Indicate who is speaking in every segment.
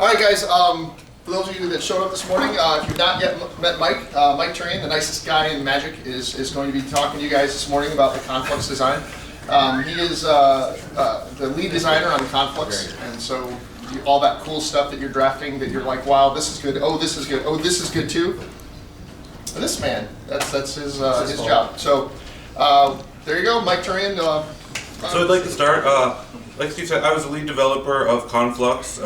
Speaker 1: All right, guys. For those of you that showed up this morning, if you've not yet met Mike, Mike Turian, the nicest guy in Magic, is going to be talking to you guys this morning about the Conflux design. He is the lead designer on the Conflux, and so all that cool stuff that you're drafting, that you're like, wow, this is good. Oh, this is good. Oh, this is good too. And this man, that's his job. So there you go, Mike Turian.
Speaker 2: So I'd like to start. Like Steve said, I was the lead developer of Conflux.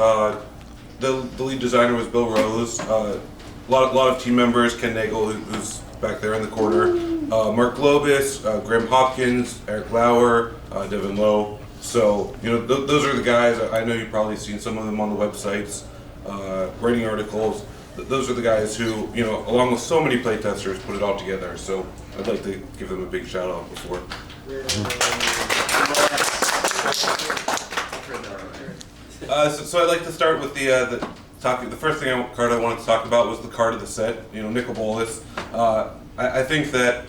Speaker 2: The lead designer was Bill Rose. A lot of team members, Ken Nagel, who's back there in the corner, Mark Globus, Graham Hopkins, Eric Lauer, Devin Lowe. So, those are the guys. I know you've probably seen some of them on the websites, writing articles. Those are the guys who, along with so many playtesters, put it all together. So I'd like to give them a big shout out before. So I'd like to start with the first card I wanted to talk about was the card of the set, Nicol Bolas. I think that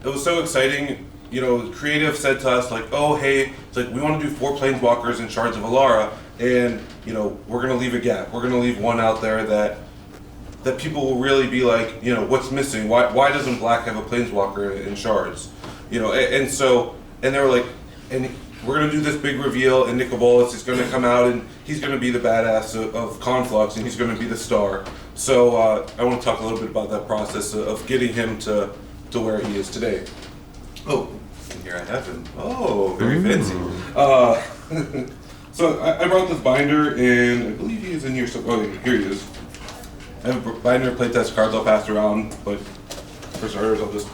Speaker 2: it was so exciting. Creative said to us, like, oh, hey, it's like we want to do 4 Planeswalkers and Shards of Alara, and, we're going to leave a gap. We're going to leave one out there that people will really be like, what's missing? Why doesn't Black have a Planeswalker in Shards? And they were like, and we're going to do this big reveal, and Nicol Bolas is going to come out, and he's going to be the badass of Conflux, and he's going to be the star. So I want to talk a little bit about that process of getting him to where he is today. Oh, and here I have him. Oh, very fancy. So I brought this binder, and I believe he is in here. Oh, here he is. I have a binder of playtest cards I'll pass around, but for starters, I'll just,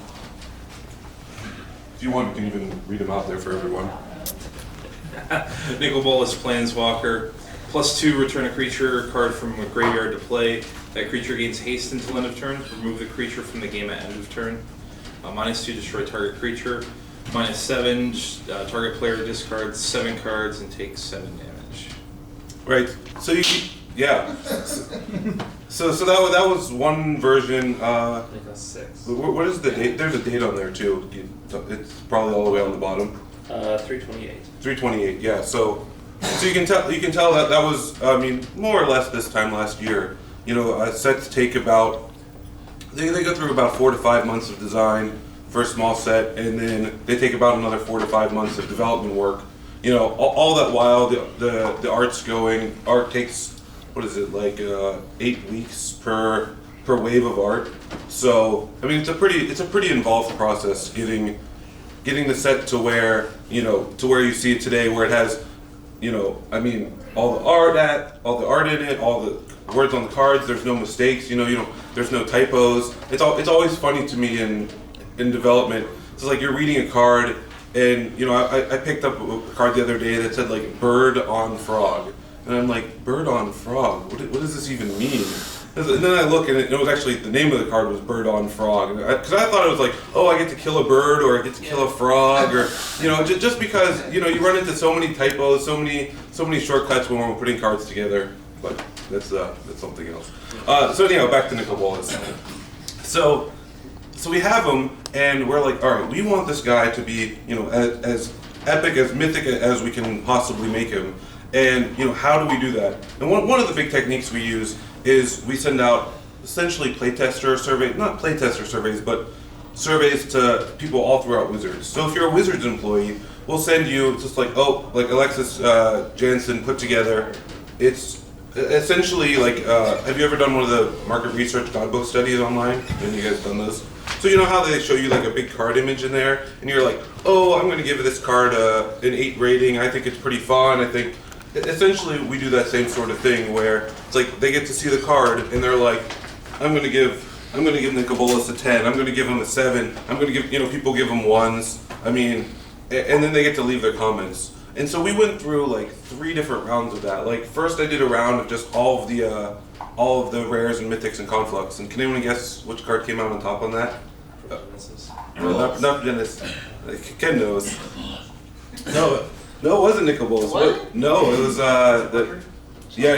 Speaker 2: if you want, you can even read them out there for everyone.
Speaker 3: Nicol Bolas Planeswalker. +2, return a creature card from a graveyard to play. That creature gains haste until end of turn. Remove the creature from the game at end of turn. -2, destroy target creature. -7, target player discards 7 cards and takes 7 damage.
Speaker 2: Right. So yeah. So that was one version.
Speaker 4: I think that's 6.
Speaker 2: What is the date? There's a date on there too. It's probably all the way on the bottom.
Speaker 4: 328.
Speaker 2: 328. Yeah. So you can tell that was more or less this time last year. Sets take about they go through about 4 to 5 months of design for a small set, and then they take about another 4 to 5 months of development work. All that while the art's going. Art takes, what is it, like 8 weeks per wave of art. So it's a pretty involved process getting the set to where you see it today, where it has all the art in it, all the words on the cards. There's no mistakes. There's no typos. It's always funny to me in development. It's like you're reading a card, and I picked up a card the other day that said like bird on frog, and I'm like, bird on frog. What does this even mean? And then I look, and it was actually, the name of the card was Bird on Frog, because I thought it was like, oh, I get to kill a bird, or I get to kill a frog, or just because you run into so many typos, so many shortcuts when we're putting cards together. But that's something else. So anyhow, back to Nicol Bolas. So we have him, and we're like, all right, we want this guy to be as epic, as mythic as we can possibly make him. And how do we do that? And one of the big techniques we use is we send out essentially playtester surveys, not playtester surveys, but surveys to people all throughout Wizards. So if you're a Wizards employee, we'll send you just like Alexis Jansen put together. It's essentially like, have you ever done one of the market research godbook studies online? Have you guys done those? So you know how they show you like a big card image in there, and you're like, oh, I'm going to give this card an 8 rating. I think it's pretty fun. I think. Essentially, we do that same sort of thing where it's like they get to see the card and they're like, I'm gonna give Nicol Bolas a 10. I'm gonna give him a 7. I'm gonna give people give him 1s. And then they get to leave their comments. And so we went through like 3 different rounds of that. Like first, I did a round of just all of the rares and mythics and Conflux. And can anyone guess which card came out on top on that? Not Genesis. Ken knows. No, it wasn't Nicol Bolas.
Speaker 1: What?
Speaker 2: No, it was the. Yeah.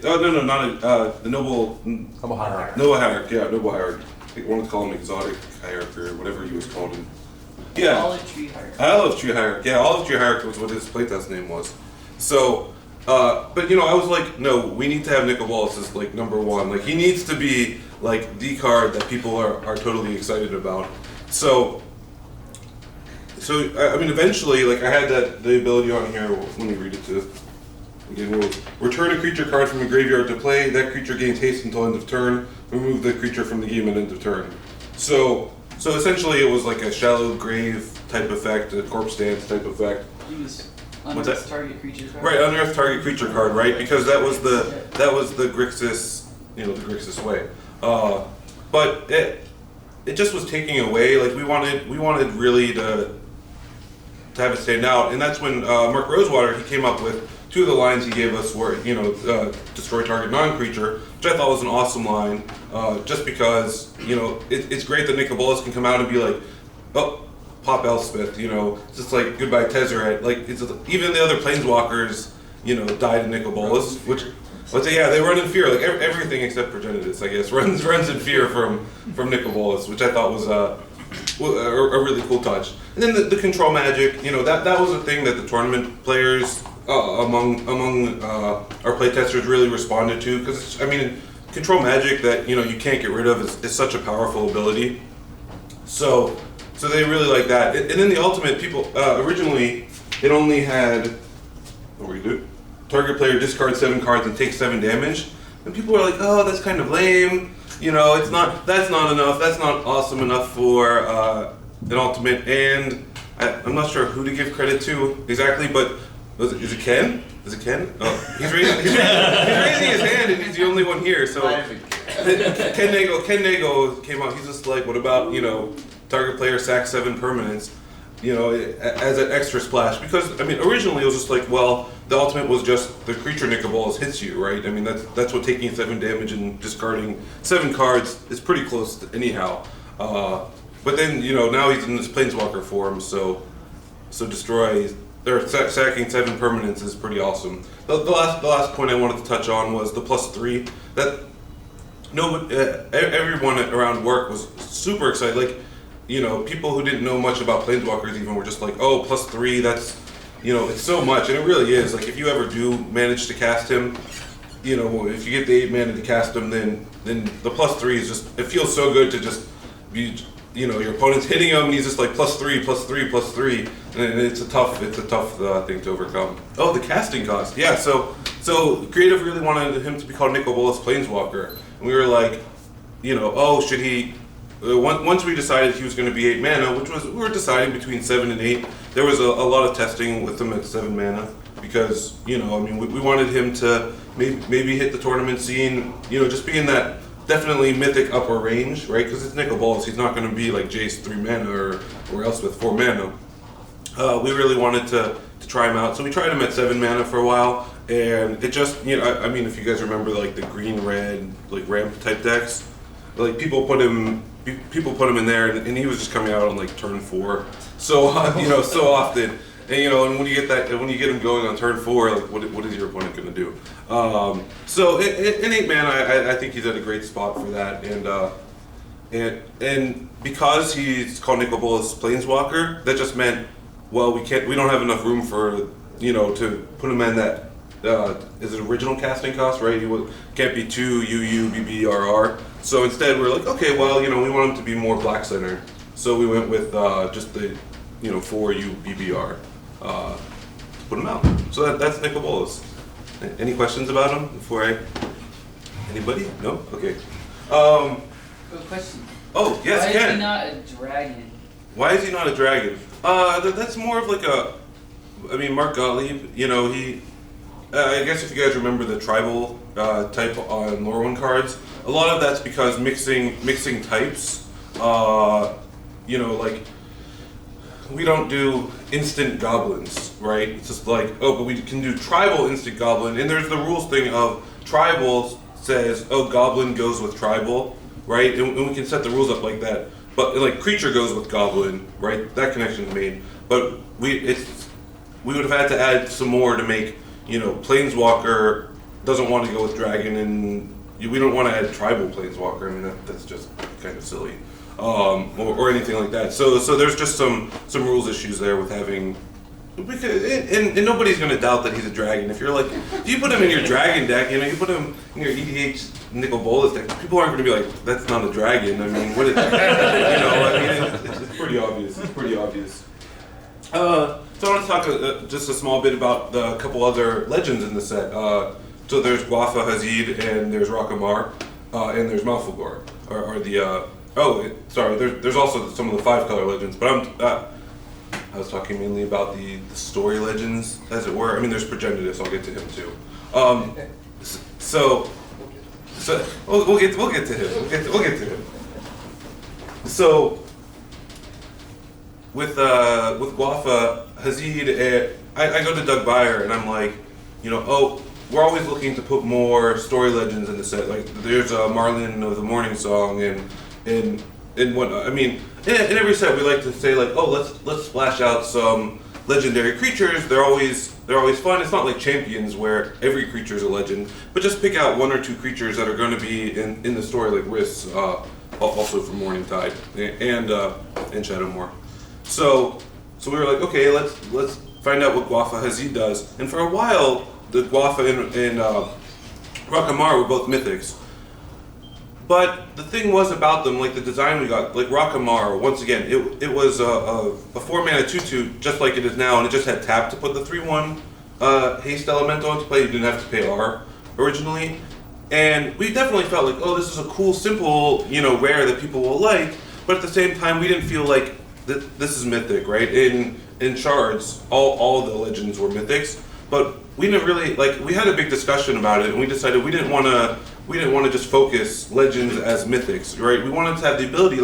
Speaker 2: Oh no, not the noble.
Speaker 5: Noble hierarch.
Speaker 2: Noble hierarch. Yeah, noble hierarch. I think one would call him exotic hierarch or whatever he was called. Yeah.
Speaker 6: Olive Tree Hierarch.
Speaker 2: Olive Tree Hierarch. Yeah, Olive Tree Hierarch was what his playtest name was. So But I was like, no, we need to have Nicol Bolas as like number one. Like he needs to be like the card that people are totally excited about. So I mean, eventually, like I had the ability on here. Let me read it to. Again, we'll return a creature card from a graveyard to play. That creature gains haste until end of turn. Remove the creature from the game at end of turn. So essentially, it was like a shallow grave type effect, a corpse dance type effect.
Speaker 5: Use
Speaker 2: What's
Speaker 5: unearth
Speaker 2: that?
Speaker 5: target creature card.
Speaker 2: Right, unearth target creature card, right? Because that was the Grixis, the Grixis way. But it just was taking away. Like we wanted really to have it stand out, and that's when Mark Rosewater he came up with two of the lines he gave us were destroy target non-creature, which I thought was an awesome line. Just because it's great that Nicol Bolas can come out and be like, oh, pop Elspeth, it's just like goodbye Tezzeret. Like even the other planeswalkers, died in Nicol Bolas, which. But yeah, they run in fear. Like everything except Progenitus, I guess, runs in fear from Nicol Bolas, which I thought was a really cool touch. And then the control magic, that was a thing that the tournament players among our playtesters really responded to, because control magic that you can't get rid of is such a powerful ability. So they really like that. And then the ultimate, people originally it only had what we do. Target player discards 7 cards and takes 7 damage, and people were like, "Oh, that's kind of lame. That's not enough. That's not awesome enough for an ultimate." And I'm not sure who to give credit to exactly, but is it Ken? Is it Ken? Oh, he's raising his hand, and he's the only one here. So Ken Nagel came out. He's just like, "What about target player sacks 7 permanents?" As an extra splash, because originally it was just like, well, the ultimate was just the creature Nicol Bolas hits you, right? That's what taking 7 damage and discarding 7 cards is pretty close to anyhow. But then now he's in this planeswalker form, so destroy or sacking 7 permanents is pretty awesome. The last point I wanted to touch on was the +3. That everyone around work was super excited. Like. People who didn't know much about planeswalkers even were just like, oh, +3, that's, it's so much, and it really is. Like, if you ever do manage to cast him, if you get the 8 mana to cast him, then the +3 is just, it feels so good to just be, your opponent's hitting him, and he's just like +3, +3, +3, and it's a tough thing to overcome. Oh, the casting cost, yeah. So Creative really wanted him to be called Nicol Bolas Planeswalker, and we were like, oh, should he? Once we decided he was going to be 8 mana, we were deciding between 7 and 8. There was a lot of testing with him at 7 mana because we wanted him to maybe hit the tournament scene. Just be in that definitely mythic upper range, right? Because it's Nicol Bolas, he's not going to be like Jace 3 mana or else with 4 mana. We really wanted to try him out, so we tried him at 7 mana for a while, and it just if you guys remember like the green red like ramp type decks, like people put him in there, and he was just coming out on like turn 4, so so often, and when you get him going on turn 4, like what is your opponent going to do? So in 8 mana, I think he's at a great spot for that, and because he's called Nicol Bolas Planeswalker, that just meant, well, we don't have enough room for to put him in that. Is it original casting cost, right? He can't be 2 UU BBRR. So instead, we're like, okay, well, we want him to be more black center. So we went with just the 4 U BBR to put him out. So that's Nicol Bolas. Any questions about him before Anybody? No? Okay.
Speaker 5: Good question.
Speaker 2: Oh yes,
Speaker 5: Why
Speaker 2: Ken.
Speaker 5: is he not a dragon?
Speaker 2: Why is he not a dragon? That's more of like Mark Gottlieb, he. I guess if you guys remember the tribal type on Lorwyn cards, a lot of that's because mixing types. Like we don't do instant goblins, right? It's just like, oh, but we can do tribal instant goblin, and there's the rules thing of tribal says, oh, goblin goes with tribal, right? And we can set the rules up like that. But like creature goes with goblin, right? That connection's made. But we would have had to add some more to make. Planeswalker doesn't want to go with dragon, and we don't want to add tribal Planeswalker. That's just kind of silly, or anything like that. So there's just some rules issues there with having Because, and nobody's going to doubt that he's a dragon. If you're like, if you put him in your dragon deck, you put him in your EDH Nicol Bolas deck, people aren't going to be like, that's not a dragon. I mean, what is it's pretty obvious. It's pretty obvious. So I want to talk just a small bit about a couple other legends in the set. So there's Guafa Hazid, and there's Rakamar, and there's Malfugor. There's also some of the 5-color legends, but I was talking mainly about the story legends, as it were. I mean, there's Progenitus. I'll get to him too. So we'll get to him. We'll get to him. So with Guafa Hazid, I go to Doug Beyer and I'm like, we're always looking to put more story legends in the set. Like there's Marlin of the Morning Song and whatnot. I mean, in every set we like to say like, let's splash out some legendary creatures. They're always fun. It's not like Champions where every creature is a legend, but just pick out 1 or 2 creatures that are going to be in the story, like Riss, also from Morningtide and Shadowmoor. So we were like, okay, let's find out what Guafa Hazid does. And for a while, the Guafa and Rakamar were both mythics. But the thing was about them, like the design we got, like Rakamar, once again, it was a 4-mana 2/2, just like it is now, and it just had tap to put the 3/1 haste elemental into play. You didn't have to pay R originally. And we definitely felt like, this is a cool, simple, rare that people will like, but at the same time, we didn't feel like this is mythic, right? In Shards, all the legends were mythics, but we didn't really, we had a big discussion about it, and we decided we didn't want to just focus legends as mythics, right? We wanted to have the ability,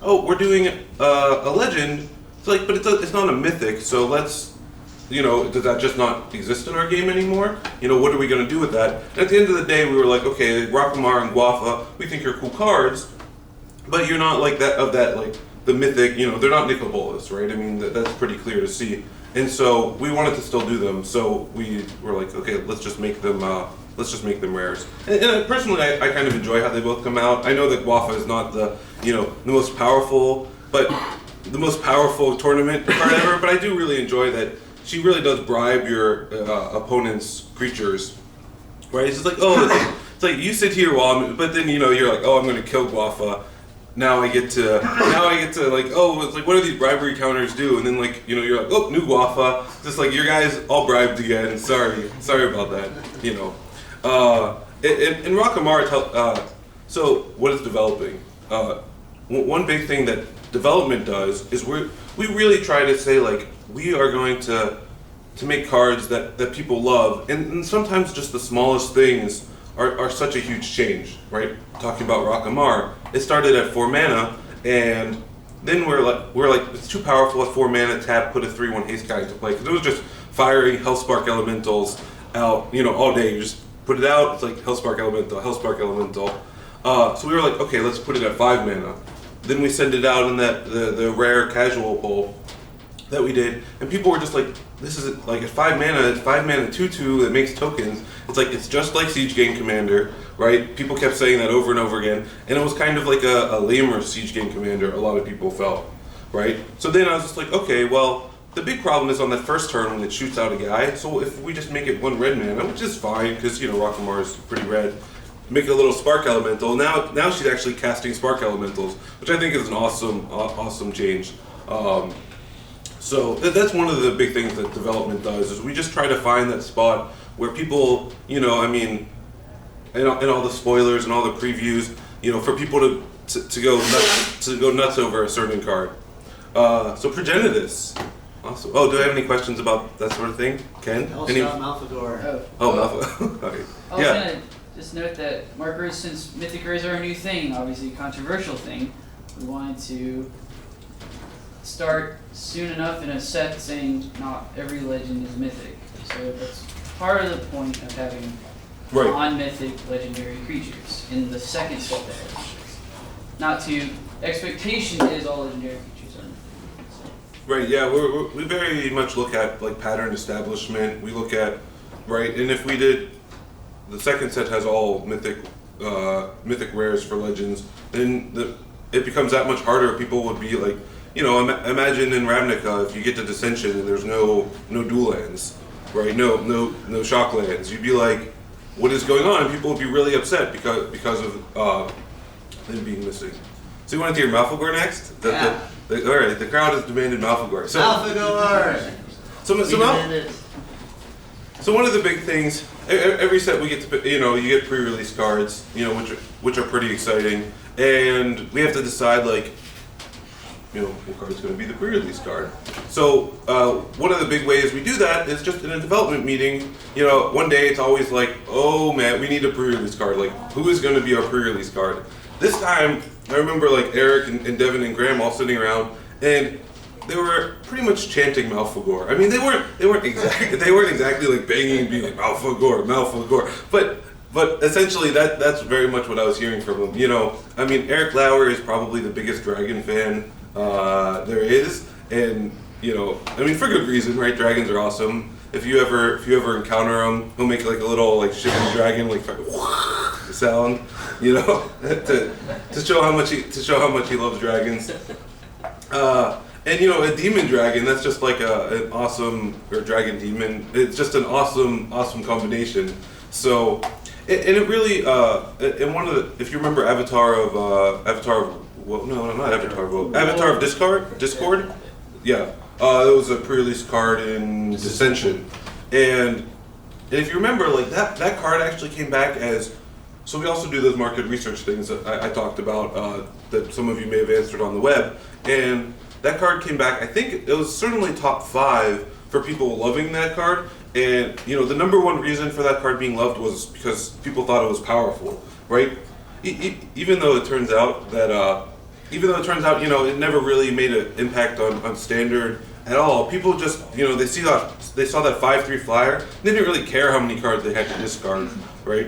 Speaker 2: we're doing a legend, but it's not a mythic, so let's, does that just not exist in our game anymore? What are we going to do with that? And at the end of the day, we were like, okay, Rakamar and Guafa, we think you're cool cards, but you're not the mythic, they're not Nicol Bolas, right? I mean, that's pretty clear to see. And so we wanted to still do them, so we were like, okay, let's just make them rares. And personally, I kind of enjoy how they both come out. I know that Guafa is not the most powerful, but the most powerful tournament card ever. But I do really enjoy that she really does bribe your opponent's creatures, right? It's just like, it's like you sit here but then you're like, I'm going to kill Guafa. Now I get to it's like, what do these bribery counters do? And then you're like, new Guafa. Just like, your guys all bribed again. Sorry about that. And Rakamar, so what is developing? One big thing that development does is we really try to say we are going to make cards that people love, and sometimes just the smallest things are such a huge change, right? Talking about Rakamar, it started at 4 mana, and then we're like it's too powerful at 4 mana, tap, put a 3/1 haste guy into play, because it was just firing Hellspark Elementals out, all day. You just put it out, it's like Hellspark Elemental. So we were like, okay, let's put it at 5 mana. Then we send it out in the rare casual poll that we did, and people were just like, this is at 5 mana, it's 5 mana 2/2 that makes tokens. It's just like Siege Game Commander, right? People kept saying that over and over again, and it was kind of like a lamer Siege Game Commander, a lot of people felt, right? So then I was just like, okay, well, the big problem is on that first turn when it shoots out a guy, so if we just make it 1 red mana, which is fine, because, Rakamar is pretty red, make a little Spark Elemental, now she's actually casting Spark Elementals, which I think is an awesome change. So that's one of the big things that development does, is we just try to find that spot where people, and all the spoilers and all the previews, for people to go nuts over a certain card. So Progenitus. Awesome. Do I have any questions about that sort of thing? Ken?
Speaker 5: Malfugor.
Speaker 2: Malfugor. Okay.
Speaker 5: I was gonna just note that markers, since mythic rares are a new thing, obviously a controversial thing, we wanted to start soon enough in a set saying not every legend is mythic. So that's part of the point of having non-mythic legendary creatures in the second set that has mythics. Not to, expectation is all legendary creatures are mythic. So.
Speaker 2: Right, yeah, we very much look at pattern establishment. We look at, and if we did, the second set has all mythic rares for legends, then it becomes that much harder. People would be you know, imagine in Ravnica if you get to Dissension and there's no dual lands, right? No shock lands. You'd be like, what is going on? And people would be really upset because of them being missing. So you want to hear Malfagor next?
Speaker 6: Yeah.
Speaker 2: All right, the crowd has demanded Malfagor. So,
Speaker 6: Malfagor!
Speaker 2: So one of the big things, every set we get to, you know, you get pre-release cards, you know, which are pretty exciting, and we have to decide, like, you know, what card is going to be the pre-release card. So one of the big ways we do that is just in a development meeting. You know, one day it's always like, oh man, we need a pre-release card. Like, who is going to be our pre-release card? This time, I remember like Eric and Devin and Graham all sitting around, and they were pretty much chanting Malfagor. I mean, they weren't exactly like banging and being like Malfagor, but essentially that's very much what I was hearing from them. You know, I mean, Eric Lauer is probably the biggest dragon fan there is, and you know, I mean, for good reason, right? Dragons are awesome. If you ever encounter him, he'll make like a little like shivering dragon like sound, you know, to show how much he loves dragons. And you know, a demon dragon, that's just like an awesome, or dragon demon, it's just an awesome combination. So, and it really, and one of the, if you remember Avatar of Discord? Yeah. It was a pre-release card in Dissension. And if you remember, like that card actually came back as, so we also do those market research things that I talked about, that some of you may have answered on the web, and that card came back, I think it was certainly top 5 for people loving that card, and you know, the number one reason for that card being loved was because people thought it was powerful, right? Even though it turns out, you know, it never really made an impact on standard at all. People just, you know, they saw that 5/3 flyer, they didn't really care how many cards they had to discard, right?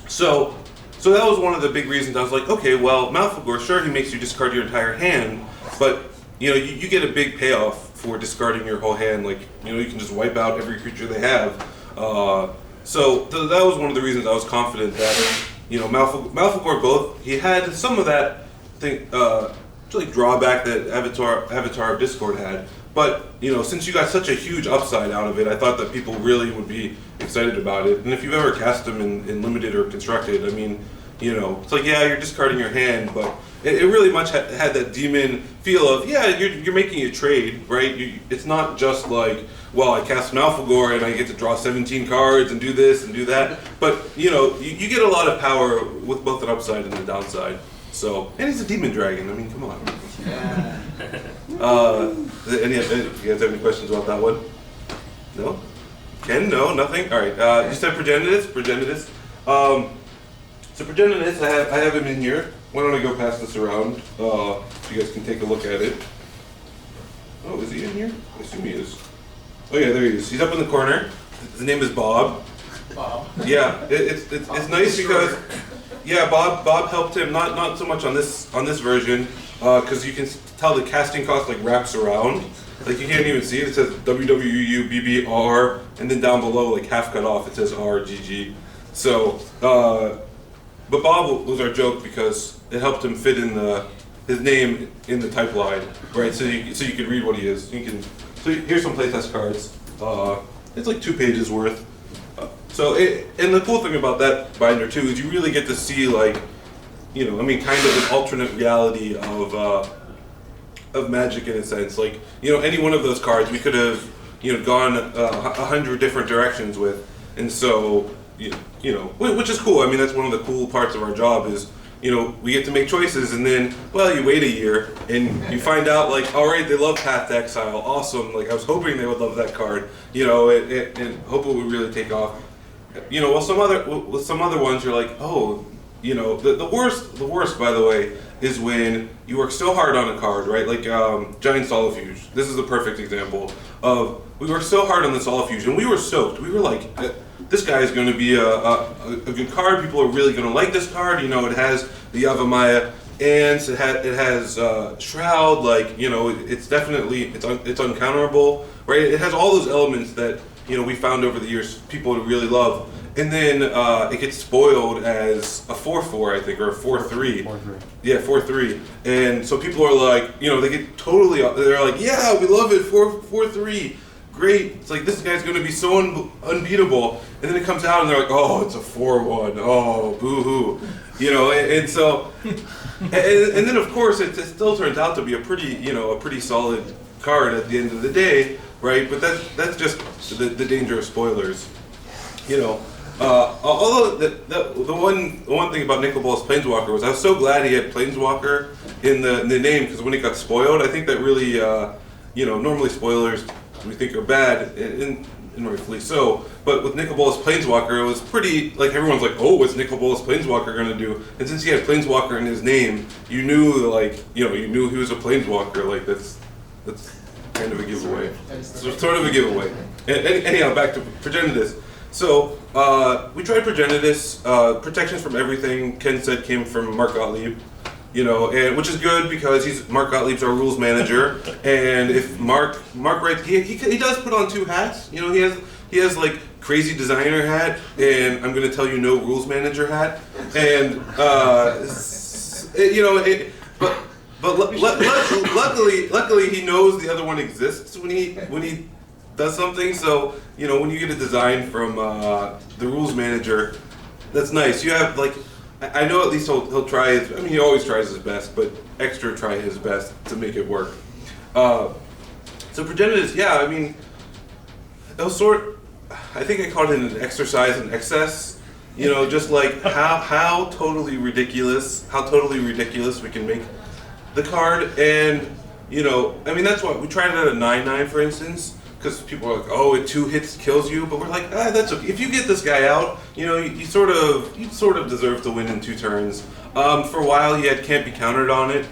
Speaker 2: So that was one of the big reasons I was like, okay, well, Malfagor, sure, he makes you discard your entire hand, but you know, you get a big payoff for discarding your whole hand. Like, you know, you can just wipe out every creature they have. So that was one of the reasons I was confident that, you know, Malfagor both, he had some of that thing, like drawback that Avatar of Discord had. But, you know, since you got such a huge upside out of it, I thought that people really would be excited about it. And if you've ever cast them in Limited or Constructed, I mean, you know, it's like, yeah, you're discarding your hand, but it really much had that demon feel of, yeah, you're making a trade, right? It's not just like, well, I cast an Malfagor and I get to draw 17 cards and do this and do that. But, you know, you get a lot of power with both an upside and a downside. So, and he's a demon dragon. I mean, come on.
Speaker 6: Yeah.
Speaker 2: You guys have any questions about that one? No? Ken? No? Nothing? All right. You said Progenitus. So Progenitus, I have him in here. Why don't I go pass this around so you guys can take a look at it. Oh, is he in here? I assume he is. Oh yeah, there he is. He's up in the corner. His name is Bob.
Speaker 6: Bob.
Speaker 2: Yeah, it's nice because, yeah, Bob helped him not so much on this version because you can tell the casting cost like wraps around. Like you can't even see it. It says WWUBBR, and then down below, like half cut off, it says RGG. So, but Bob was our joke because it helped him fit in his name in the type line, right? So you can read what he is. So here's some playtest cards. It's like 2 pages worth. And the cool thing about that binder too is you really get to see, like, you know, I mean, kind of an alternate reality of Magic in a sense. Like, you know, any one of those cards we could have, you know, gone 100 different directions with, and so you know, which is cool. I mean, that's one of the cool parts of our job is, you know, we get to make choices, and then, well, you wait a year and you find out, like, all right, they love Path to Exile, awesome. Like, I was hoping they would love that card, you know, and hope it would really take off. You know, with some other ones, you're like, oh, you know, the worst, by the way, is when you work so hard on a card, right? Like Giant Solifuge. This is a perfect example of, we worked so hard on the Solifuge, and we were stoked. We were like, this guy is going to be a good card. People are really going to like this card. You know, it has the Yavimaya Ants. It has Shroud. Like, you know, it's definitely it's uncounterable, right? It has all those elements that, you know, we found over the years people would really love. and then it gets spoiled as a 4-4, I think, or a 4-3.
Speaker 7: 4-3.
Speaker 2: Yeah, 4-3. And so people are like, they get totally, they're like, yeah, we love it, 4-3. Great. It's like, this guy's going to be so unbeatable. And then it comes out and they're like, oh, it's a 4-1. Oh, boo-hoo. And so, and then of course it still turns out to be a pretty solid card at the end of the day, right? But that's just the danger of spoilers. Although the one thing about Nicol Bolas Planeswalker was I was so glad he had Planeswalker in the name, because when he got spoiled, I think that really, normally spoilers we think are bad, and rightfully so. But with Nicol Bolas Planeswalker, it was pretty, like, everyone's like, oh, what's Nicol Bolas Planeswalker going to do? And since he had Planeswalker in his name, you knew, you knew he was a Planeswalker. Like, that's kind of a giveaway. So sort of a giveaway. Anyhow, back to Progenitus. So, we tried Progenitus. Protections from everything, Ken said, came from Mark Gottlieb. And which is good because Mark Gottlieb's our rules manager, and if Mark writes, he does put on two hats. He has like crazy designer hat, and I'm going to tell you no rules manager hat, and but luckily he knows the other one exists when he does something. So when you get a design from the rules manager, that's nice. You have like. I know at least he'll try he always tries his best, but extra try his best to make it work. So Progenitus, it was I think I called it an exercise in excess. Just like how totally ridiculous we can make the card. And, that's why we tried it at a 9/9, for instance. Because people are like, oh, it 2 hits kills you, but we're like, that's okay. If you get this guy out, you sort of deserve to win in 2 turns. For a while, he can't be countered on it,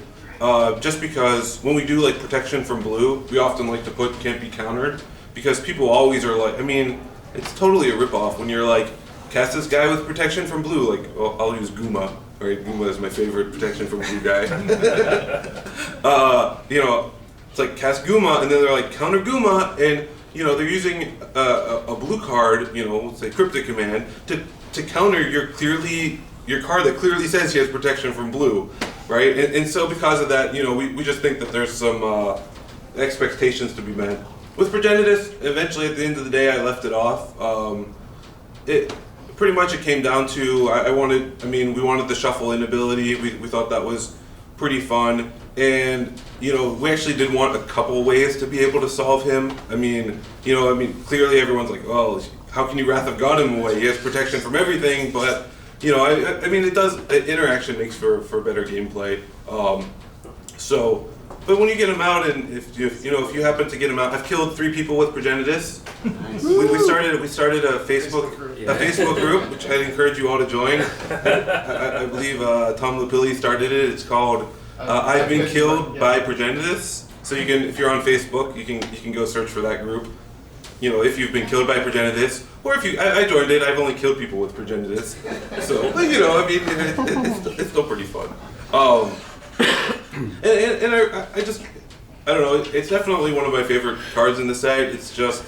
Speaker 2: just because when we do like protection from blue, we often like to put can't be countered, because people always are like, it's totally a ripoff when you're like, cast this guy with protection from blue. Like, I'll use Guma. Right, Guma is my favorite protection from blue guy. It's like cast Guma, and then they're like counter Guma, and they're using a blue card, say Cryptic Command, to counter your card that clearly says he has protection from blue, right? And so because of that, we just think that there's some expectations to be met. With Progenitus, eventually at the end of the day, I left it off. It pretty much it came down to we wanted the shuffle in ability. We thought that was pretty fun. And, we actually did want a couple ways to be able to solve him. Clearly everyone's like, well, how can you Wrath of God him away? He has protection from everything, but, it does, interaction makes for better gameplay. But when you get him out, and if you happen to get him out, I've killed 3 people with Progenitus.
Speaker 6: Nice.
Speaker 2: We started a Facebook group, which I'd encourage you all to join. I believe Tom Lupilli started it. It's called I've been killed by Progenitus. So you can, if you're on Facebook, you can go search for that group. If you've been killed by Progenitus, or if I joined it, I've only killed people with Progenitus. So, it's still pretty fun. And I don't know, it's definitely one of my favorite cards in the set. It's just,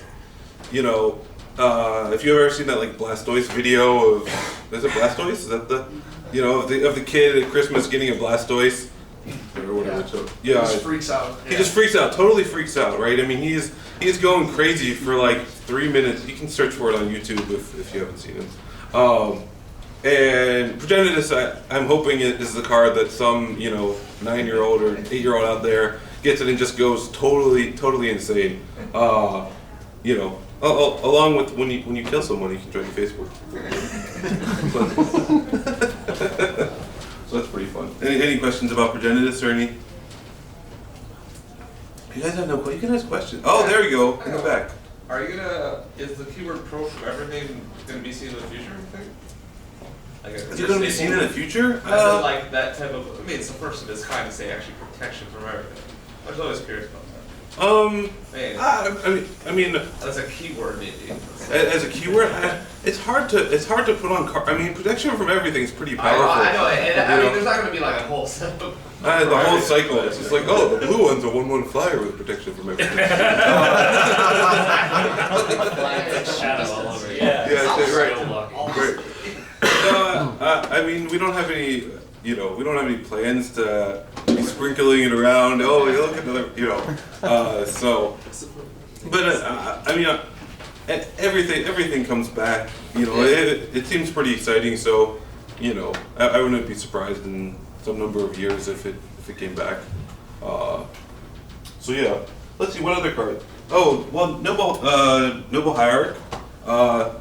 Speaker 2: if you've ever seen that like Blastoise video is it Blastoise? Is that the, of the kid at Christmas getting a Blastoise? Or whatever.
Speaker 1: He just freaks out.
Speaker 2: He just freaks out, totally freaks out, right? He's going crazy for like 3 minutes. You can search for it on YouTube if you haven't seen him. And Progenitus, I'm hoping it is the card that some 9-year-old or 8-year-old out there gets it and just goes totally insane. Along with when you kill someone, you can join the Facebook. So that's pretty fun. Any questions about Progenitus or any? You guys have no questions? You can ask questions. Oh, there you go. In the back.
Speaker 8: Are you is the keyword pro from everything gonna be seen in the future, you think?
Speaker 2: Is it going to be seen in the future?
Speaker 8: Like that type of, it's the first of its kind to say actually protection from everything. I was always curious about that. As a keyword maybe.
Speaker 2: As a keyword, it's hard to put on protection from everything is pretty powerful.
Speaker 8: I know, and there's not going to be like a whole set of
Speaker 2: the whole cycle. It's just like, oh, the blue one's a 1/1 flyer with protection from everything.
Speaker 4: Shadow all over.
Speaker 2: Yeah, right. Right. No, I mean, we don't have any, we don't have any plans to be sprinkling it around. Oh, look at another, so. But I mean, everything comes back. It seems pretty exciting. So, I wouldn't be surprised in some number of years if it came back. So yeah, let's see what other card. Oh well, Noble Hierarch.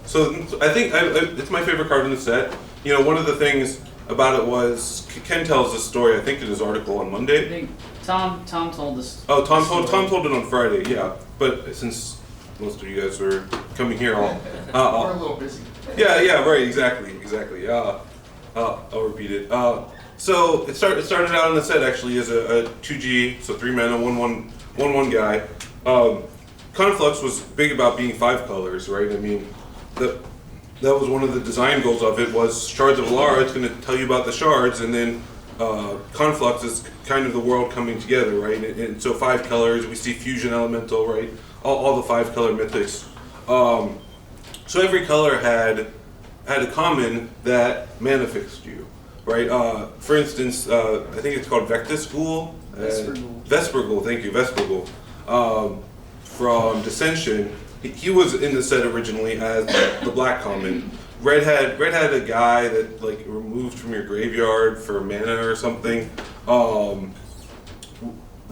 Speaker 2: So I think it's my favorite card in the set. One of the things about it was Ken tells this story. I think in his article on Monday.
Speaker 5: I think Tom told us.
Speaker 2: Oh, Tom told it on Friday. Yeah, but since most of you guys were coming here,
Speaker 1: We're a little busy.
Speaker 2: Yeah, right, exactly. I'll repeat it. So it started out in the set actually as a 2G, so 3 mana, 1/1 guy. Conflux was big about being 5 colors, right? I mean, that was one of the design goals of it was Shards of Alara. It's going to tell you about the shards, and then Conflux is kind of the world coming together, right? And so 5 colors, we see Fusion Elemental, right? All the 5 color mythics. So every color had a common that mana fixed you, right? For instance, I think it's called Vectis-Ghoul. Vesperghoul, thank you, Vesperghoul. From Dissension, he was in the set originally as the black common. Red had a guy that like removed from your graveyard for mana or something.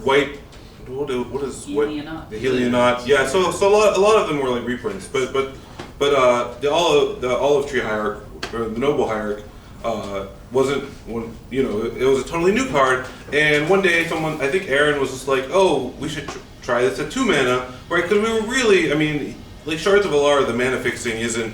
Speaker 2: White, what is
Speaker 5: Helionaut.
Speaker 2: The Helionaut. Yeah, so a lot of them were like reprints, but the Olive Tree Hierarch or the Noble Hierarch wasn't one. It was a totally new card. And one day, someone, I think Aaron was just like, "Oh, we should try this at 2 mana, right?" Because we were really, I mean, like Shards of Alara, the mana fixing isn't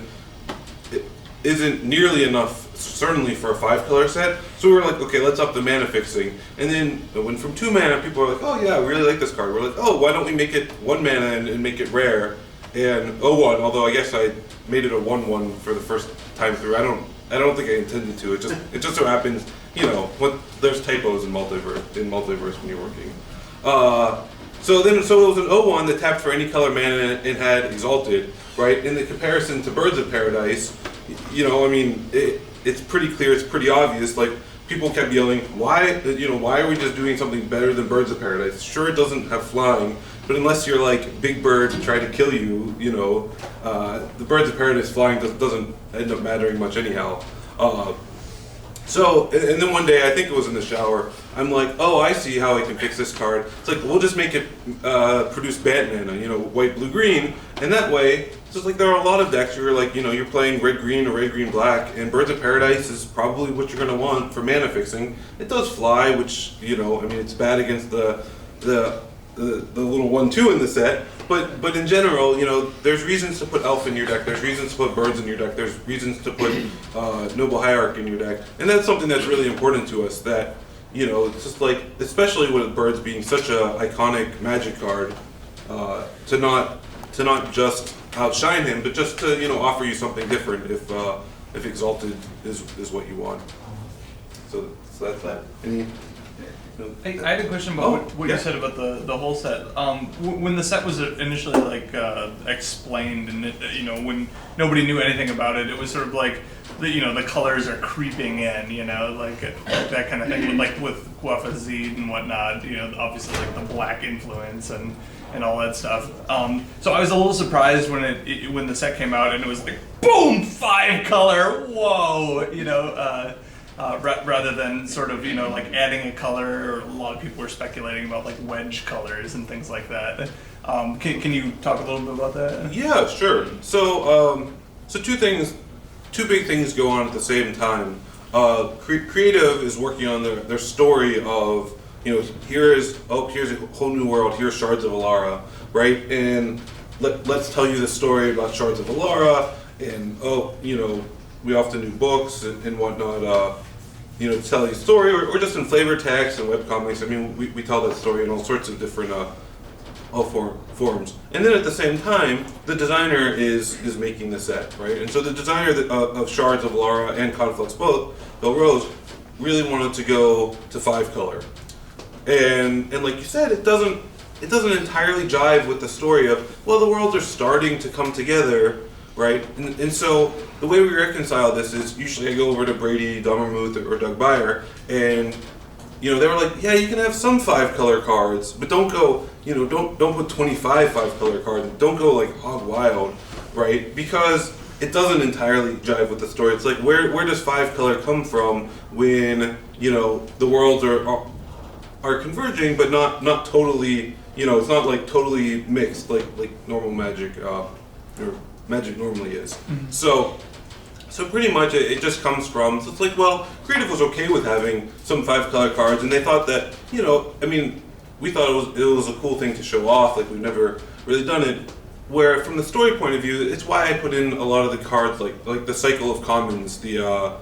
Speaker 2: nearly enough, certainly for a 5 color set. So we were like, okay, let's up the mana fixing. And then it went from 2 mana, people were like, oh yeah, I really like this card. We're like, oh, why don't we make it 1 mana and make it rare? And 0/1, although I guess I made it a 1/1 for the first time through. I don't think I intended to. It just so happens, when there's typos in multiverse when you're working. So it was an 0/1 that tapped for any color mana and had Exalted, right? In the comparison to Birds of Paradise, I mean, it's pretty clear, it's pretty obvious. Like people kept yelling, why are we just doing something better than Birds of Paradise? Sure, it doesn't have flying, but unless you're like Big Bird to try to kill you, the Birds of Paradise flying doesn't end up mattering much anyhow. So, and then one day, I think it was in the shower, I'm like, oh, I see how I can fix this card. It's like, we'll just make it produce bad mana, white, blue, green, and that way, it's just like there are a lot of decks where like, you're playing red, green, or red, green, black, and Birds of Paradise is probably what you're going to want for mana fixing. It does fly, which, I mean, it's bad against the little 1/2 in the set, but in general, there's reasons to put Elf in your deck, there's reasons to put Birds in your deck, there's reasons to put Noble Hierarch in your deck, and that's something that's really important to us, that, it's just like, especially with Birds being such a iconic Magic card, to not just outshine him, but just to, offer you something different if Exalted is what you want. So that's that.
Speaker 7: Hey, I had a question about what
Speaker 2: yeah.
Speaker 7: you said about the whole set. When the set was initially explained, and when nobody knew anything about it, it was sort of like the colors are creeping in, like that kind of thing. Like with Guafazid and whatnot, obviously like the black influence and all that stuff. So I was a little surprised when the set came out and it was like boom, 5 color, whoa, rather than sort of, like adding a color. A lot of people were speculating about like wedge colors and things like that. Can you talk a little bit about that?
Speaker 2: Yeah, sure. So, two big things go on at the same time. Creative is working on their story of, here's a whole new world, here's Shards of Alara, right? And let's tell you the story about Shards of Alara, and we often do books and whatnot, to tell you a story, or just in flavor text and webcomics. I mean, we tell that story in all sorts of different forms. And then at the same time, the designer is making the set, right? And so the designer of Shards of Alara and Conflux both, Bill Rose, really wanted to go to 5 color. And like you said, it doesn't entirely jive with the story of, well, the worlds are starting to come together, right? And so the way we reconcile this is usually I go over to Brady, Dommermuth, or Doug Beyer, and they were like, yeah, you can have some 5-color cards, but don't go, don't put 25 5-color cards. Don't go like hog wild, right? Because it doesn't entirely jive with the story. It's like where does 5-color come from when the worlds are converging, but not totally. It's not like totally mixed like normal Magic or Magic normally is. So pretty much it just comes from, so it's like, well, Creative was okay with having some 5-color cards, and they thought that, we thought it was a cool thing to show off, like we've never really done it, where from the story point of view, it's why I put in a lot of the cards, like the Cycle of Commons, what are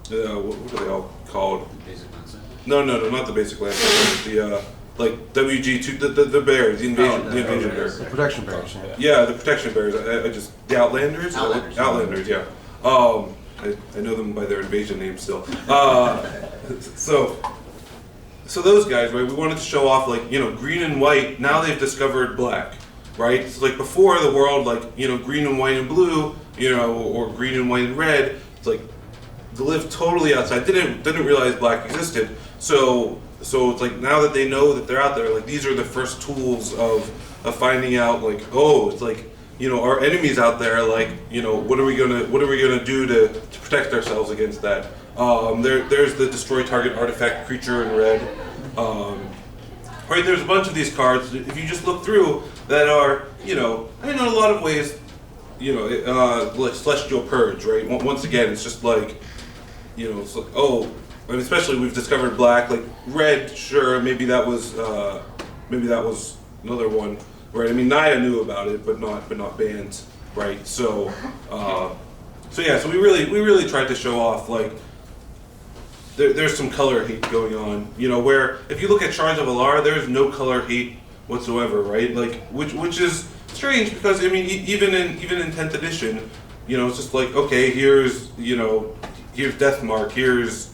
Speaker 2: they all called?
Speaker 6: Basic Lancer.
Speaker 2: No, not the Basic Lancer, the, like WG2, the bears, the invasion bears.
Speaker 9: The protection bears.
Speaker 2: Yeah, the protection bears. The Outlanders. Outlanders. Yeah. I know them by their invasion name still. So those guys, right? We wanted to show off green and white. Now they've discovered black, right? It's like before the world, green and white and blue, or green and white and red. It's like they lived totally outside. Didn't realize black existed. So it's like now that they know that they're out there, these are the first tools of finding out it's like our enemies out there, what are we gonna do to protect ourselves against that? There's the destroy target artifact creature in red. Right, there's a bunch of these cards. If you just look through that are in a lot of ways like Celestial Purge, right? Once again, it's just it's like and especially we've discovered black, red. Sure, maybe that was another one, right? I mean, Naya knew about it, but not banned, right? So we really tried to show off there's some color hate going on, where if you look at Shards of Alara, there's no color hate whatsoever, right? Which is strange because I mean, even in 10th edition, it's just okay, here's Deathmark,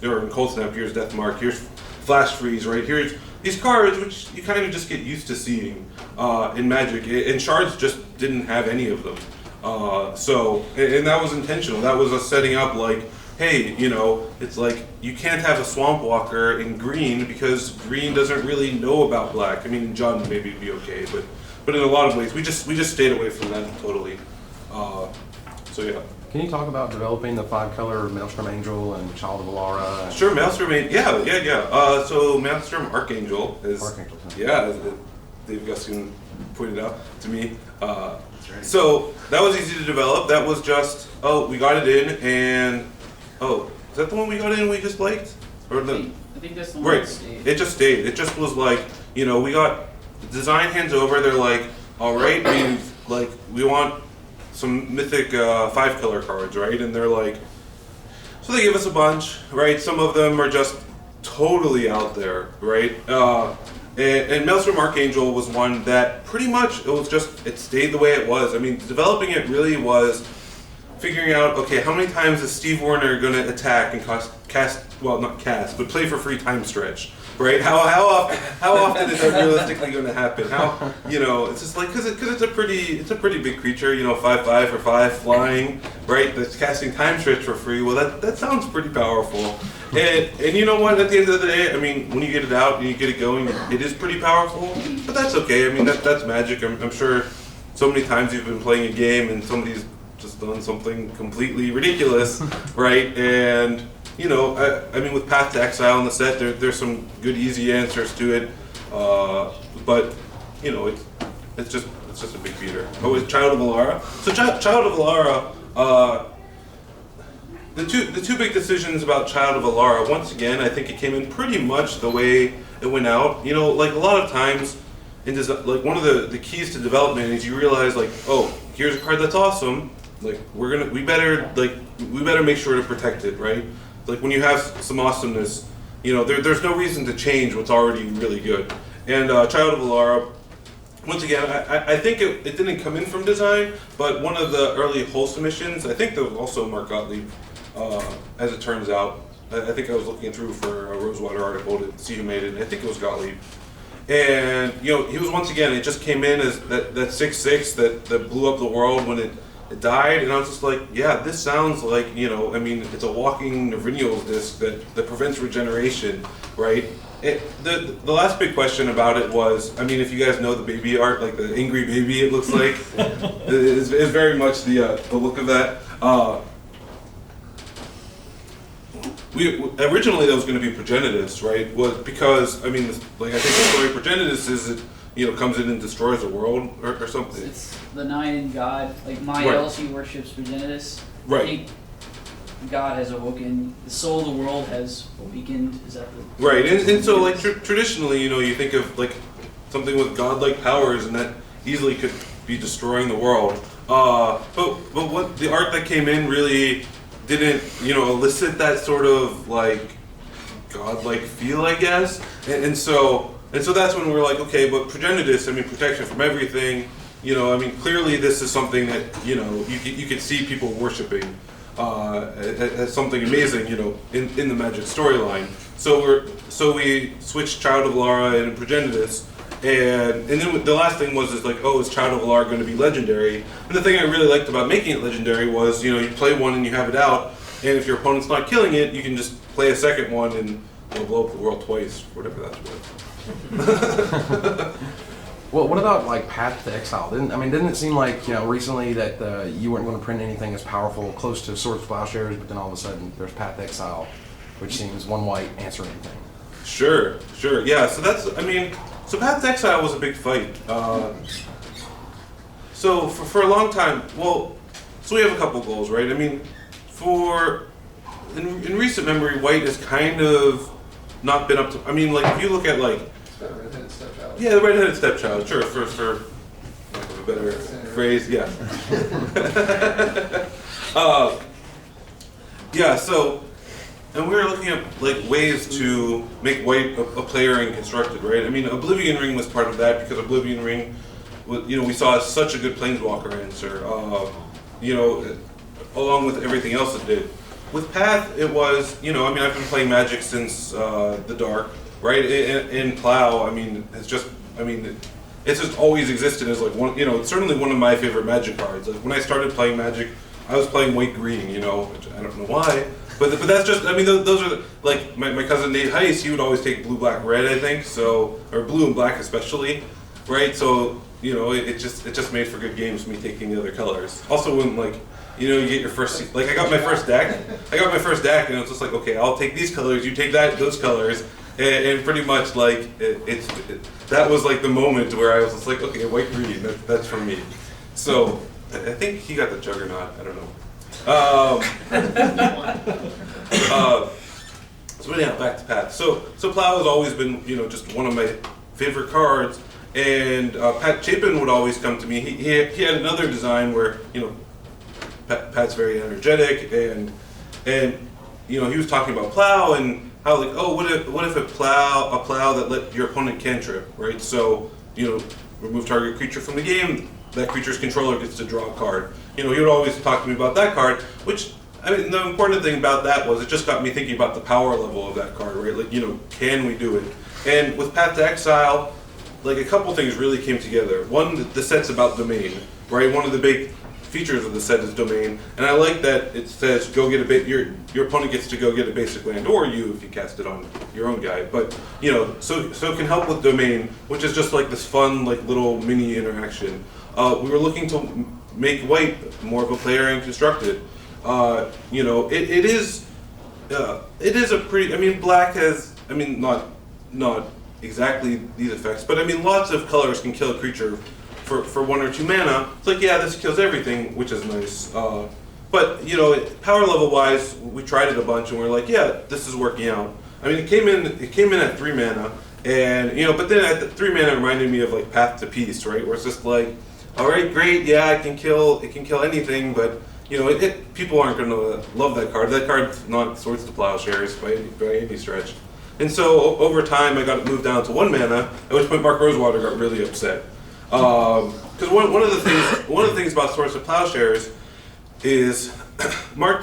Speaker 2: or in Cold Snap, here's Deathmark, here's Flash Freeze, right? Here's these cards which you kind of just get used to seeing in Magic, and Shards just didn't have any of them. And that was intentional. That was us setting up hey, it's you can't have a Swamp Walker in green because green doesn't really know about black. I mean, John maybe it'd be okay, but in a lot of ways, we just stayed away from that totally. Yeah.
Speaker 9: Can you talk about developing the 5-color Maelstrom Angel and Child of Alara?
Speaker 2: Sure, Maelstrom, yeah. So Maelstrom Archangel is,
Speaker 9: Archangel,
Speaker 2: as Dave Guskin pointed out to me. So that was easy to develop. That was just, we got it in, and is that the one we got in we just liked? Or
Speaker 5: I think that's the one that stayed.
Speaker 2: It just stayed. It just was we got design hands over. They're all right, we want some mythic 5-color cards, right? And they're so they give us a bunch, right? Some of them are just totally out there, right? And Maelstrom Archangel was one that pretty much it stayed the way it was. I mean, developing it really was figuring out, okay, how many times is Steve Warner going to attack and play for free time stretch, right? How often is that realistically going to happen? It's just because it's a pretty big creature, 5/5 for 5 flying, right? That's casting time stretch for free. Well, that sounds pretty powerful. And you know what? At the end of the day, I mean, when you get it out and you get it going, it is pretty powerful. But that's okay. I mean, that's Magic. I'm sure so many times you've been playing a game and somebody's just done something completely ridiculous, right? And I mean, with Path to Exile in the set, there's some good, easy answers to it, but it's just a big beater. Oh, it's Child of Alara. So Child of Alara, the two big decisions about Child of Alara. Once again, I think it came in pretty much the way it went out. A lot of times, one of the keys to development is you realize here's a card that's awesome. We better make sure to protect it, right? When you have some awesomeness, there's no reason to change what's already really good. And Child of Alara, once again, I think it didn't come in from design, but one of the early Hull submissions, I think there was also Mark Gottlieb, as it turns out. I think I was looking through for a Rosewater article to see who made it, and I think it was Gottlieb. And he was, once again, it just came in as that 6/6 that blew up the world when died, and I was just like, yeah, this sounds like, I mean, it's a walking Nervinials disc that prevents regeneration, right? The last big question about it was, I mean, if you guys know the baby art, like the angry baby, it looks like, is very much the look of that. Originally that was going to be Progenitus, right? Was because, I mean, like I think the story of Progenitus is it, comes in and destroys the world or something.
Speaker 5: It's the Nine God, like my
Speaker 2: Right.
Speaker 5: Elsie worships Progenitus.
Speaker 2: Right.
Speaker 5: I think God has awoken, the soul of the world has awakened. Is that the
Speaker 2: Right, and so like traditionally, you think of like something with godlike powers, and that easily could be destroying the world. But what the art that came in really didn't, elicit that sort of like godlike feel, I guess. And so that's when we're like, okay, but Progenitus, I mean, protection from everything. I mean, clearly this is something that you could see people worshiping. As something amazing, in the Magic storyline. So we switched Child of Alara and Progenitus, and then the last thing was like, oh, is Child of Alara going to be legendary? And the thing I really liked about making it legendary was, you play one and you have it out, and if your opponent's not killing it, you can just play a second one and blow up the world twice, whatever that's worth.
Speaker 9: Well, what about like Path to Exile? Didn't it seem like recently that you weren't going to print anything as powerful, close to Swords of Plowshares, but then all of a sudden there's Path to Exile, which seems one white answer anything.
Speaker 2: Sure, yeah. So so Path to Exile was a big fight. So for a long time, so we have a couple goals, right? I mean, in recent memory, white has kind of not been up to. I mean, like if you look at like.
Speaker 1: Redheaded stepchild.
Speaker 2: Yeah, the redheaded stepchild, sure, for lack of a better phrase, yeah. So, and we were looking at like ways to make white a player and constructed, right? I mean, Oblivion Ring was part of that because Oblivion Ring, we saw such a good Planeswalker answer, along with everything else it did. With Path, it was, I've been playing Magic since the Dark. Right, in Plow, it's just always existed as like one, it's certainly one of my favorite Magic cards. Like when I started playing Magic, I was playing white-green, which I don't know why, but that's just, those are like my cousin Nate Heiss, he would always take blue, black, red, I think, so, or blue and black especially, right? So, it just made for good games, me taking the other colors. Also when you get your first, like I got my first deck, and it's just like, okay, I'll take these colors, you take those colors. And pretty much like that was like the moment where I was just like, okay, white green, that's for me. So I think he got the Juggernaut. I don't know. So anyhow, back to Pat. So Plow has always been just one of my favorite cards, and Pat Chapin would always come to me. He had another design where Pat's very energetic, and he was talking about Plow and. How like, oh, what if a plow that let your opponent cantrip, right? So, remove target creature from the game, that creature's controller gets to draw a card. He would always talk to me about that card, which, the important thing about that was it just got me thinking about the power level of that card, right? Like, can we do it? And with Path to Exile, like a couple things really came together. One, the set's about domain, right? One of the big features of the set is domain, and I like that it says go get a your opponent gets to go get a basic land, or you if you cast it on your own guy. But so it can help with domain, which is just like this fun like little mini interaction. We were looking to make white more of a player and constructed. It is a pretty. Black has. Not exactly these effects, but lots of colors can kill a creature. For 1 or 2 mana, it's like, yeah, this kills everything, which is nice. But power level wise, we tried it a bunch, and we're like, yeah, this is working out. It came in at 3 mana, and but then at 3 mana, it reminded me of like Path to Peace, right? Where it's just like, all right, great, yeah, it can kill anything, but people aren't going to love that card. That card's not Swords to Plowshares by any stretch. And so over time, I got it moved down to 1 mana, at which point Mark Rosewater got really upset. Because one of the things about Swords to Plowshares is Mark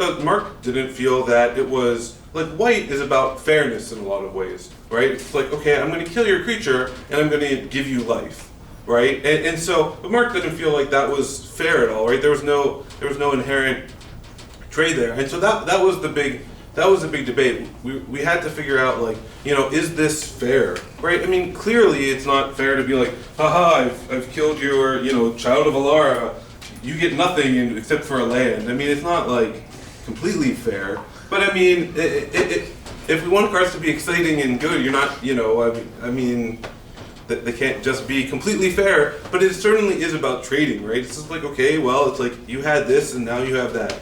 Speaker 2: didn't feel that it was like white is about fairness in a lot of ways, right? It's like, okay, I'm going to kill your creature and I'm going to give you life. right? And so, but Mark didn't feel like that was fair at all, right? There was no inherent trade there, and so that was the big debate. We had to figure out, like, is this fair, right? I mean, clearly it's not fair to be like, haha, I've killed your, child of Alara, you get nothing except for a land. I mean, it's not like completely fair, but I mean, if we want cards to be exciting and good, you're not, I mean, they can't just be completely fair, but it certainly is about trading, right? It's just like, okay, well, it's like you had this and now you have that.